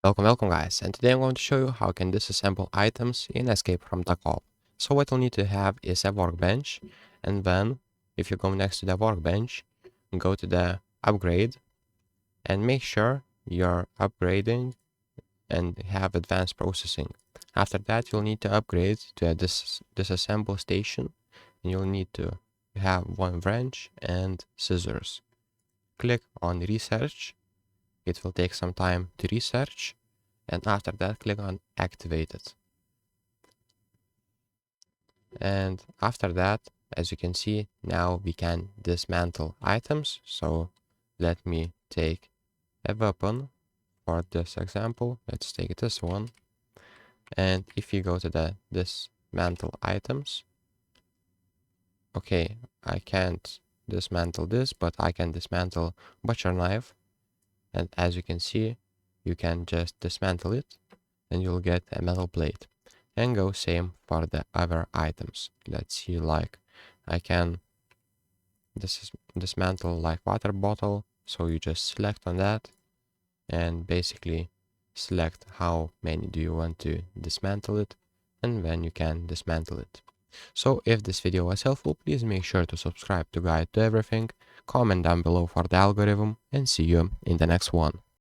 Welcome guys, and today I'm going to show you how you can disassemble items in Escape from Duckov. So what you'll need to have is a workbench, and then if you go next to the workbench, go to the upgrade and make sure you're upgrading and have advanced processing. After that you'll need to upgrade to a disassemble station, and you'll need to have one wrench and scissors. Click on research. It will take some time to research, and after that click on activate it. And after that, as you can see, now we can dismantle items. So let me take a weapon for this example. Let's take this one, and if you go to the dismantle items, okay, I can't dismantle this, but I can dismantle butcher knife. And as you can see, you can just dismantle it and you'll get a metal plate. And go same for the other items. Let's see, like I can dismantle like water bottle, so you just select on that and basically select how many do you want to dismantle it, and then you can dismantle it. So if this video was helpful, please make sure to subscribe to Guide to Everything, comment down below for the algorithm, and see you in the next one.